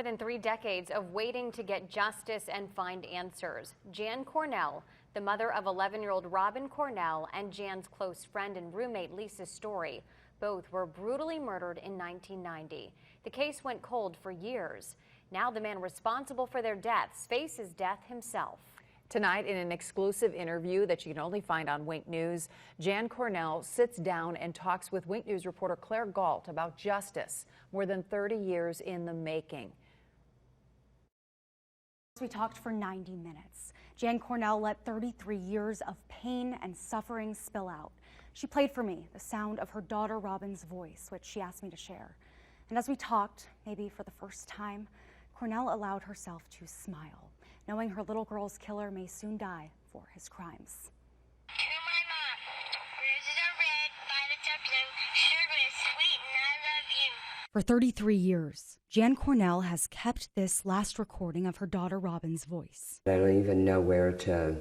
More than 3 decades of waiting to get justice and find answers. Jan Cornell, the mother of 11-year-old Robin Cornell, and Jan's close friend and roommate Lisa Story, both were brutally murdered in 1990. The case went cold for years. Now the man responsible for their deaths faces death himself. Tonight, in an exclusive interview that you can only find on Wink News, Jan Cornell sits down and talks with Wink News reporter Claire Galt about justice, more than 30 years in the making. We talked for 90 minutes. Jan Cornell let 33 years of pain and suffering spill out. She played for me the sound of her daughter Robin's voice, which she asked me to share. And as we talked, maybe for the first time, Cornell allowed herself to smile, knowing her little girl's killer may soon die for his crimes. To my mom, roses are red, violets are blue, sugar is sweet, and I love you. For 33 years, Jan Cornell has kept this last recording of her daughter Robin's voice. I don't even know where to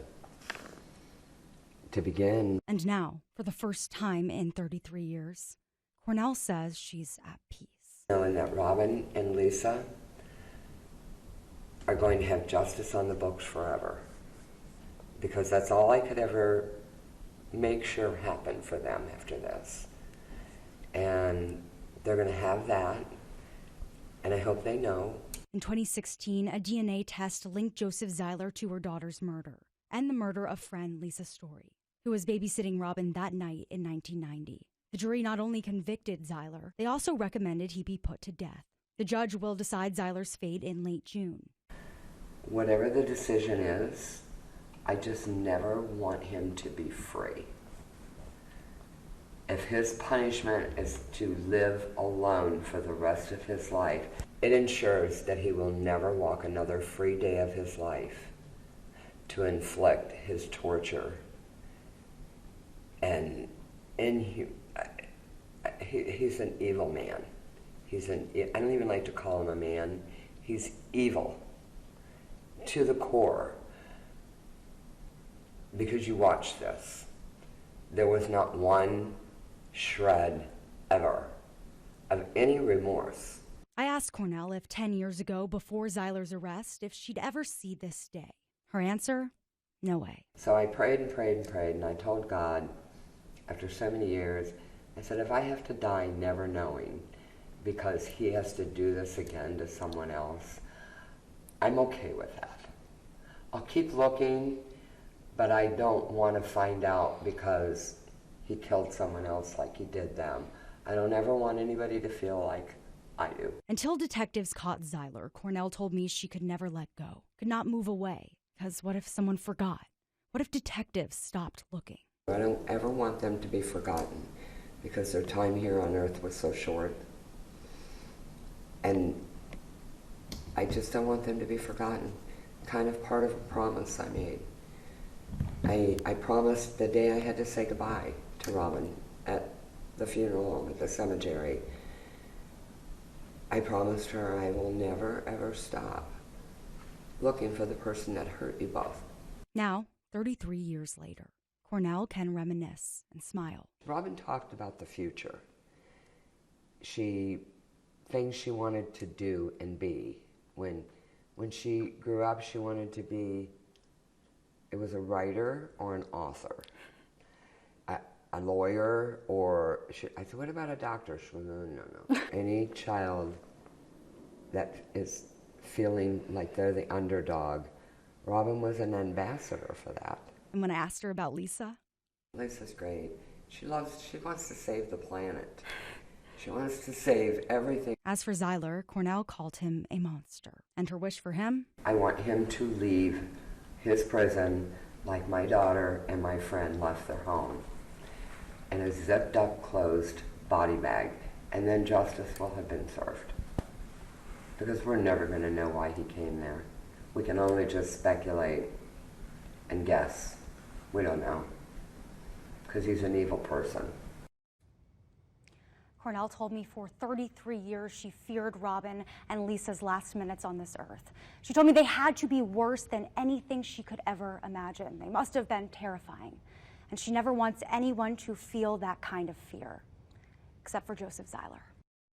begin. And now, for the first time in 33 years, Cornell says she's at peace. Knowing that Robin and Lisa are going to have justice on the books forever, because that's all I could ever make sure happened for them after this. And they're going to have that, and I hope they know. In 2016, a DNA test linked Joseph Zieler to her daughter's murder and the murder of friend Lisa Story, who was babysitting Robin that night in 1990. The jury not only convicted Zieler, they also recommended he be put to death. The judge will decide Zieler's fate in late June. Whatever the decision is, I just never want him to be free. If his punishment is to live alone for the rest of his life, it ensures that he will never walk another free day of his life to inflict his torture and he's an evil man. I don't even like to call him a man. He's evil to the core. Because you watch this, there was not one shred ever of any remorse. I asked Cornell if 10 years ago, before Zieler's arrest, if she'd ever see this day. Her answer, no way. So I prayed and prayed and prayed, and I told God, after so many years, I said, if I have to die never knowing because he has to do this again to someone else, I'm okay with that. I'll keep looking, but I don't want to find out because he killed someone else like he did them. I don't ever want anybody to feel like I do. Until detectives caught Zieler, Cornell told me she could never let go, could not move away, because what if someone forgot? What if detectives stopped looking? I don't ever want them to be forgotten because their time here on earth was so short. And I just don't want them to be forgotten. Kind of part of a promise I made. I promised the day I had to say goodbye to Robin at the funeral home at the cemetery. I promised her I will never ever stop looking for the person that hurt you both. Now, 33 years later, Cornell can reminisce and smile. Robin talked about the future. Things she wanted to do and be. When she grew up, she wanted to be, it was a writer or an author, a lawyer, or, I said, what about a doctor? She goes, no. Any child that is feeling like they're the underdog, Robin was an ambassador for that. And when I asked her about Lisa? Lisa's great. She wants to save the planet. She wants to save everything. As for Zieler, Cornell called him a monster. And her wish for him? I want him to leave his prison like my daughter and my friend left their home. In a zipped up, closed body bag. And then justice will have been served. Because we're never going to know why he came there. We can only just speculate and guess. We don't know. Because he's an evil person. Cornell told me for 33 years she feared Robin and Lisa's last minutes on this earth. She told me they had to be worse than anything she could ever imagine. They must have been terrifying. And she never wants anyone to feel that kind of fear, except for Joseph Zieler.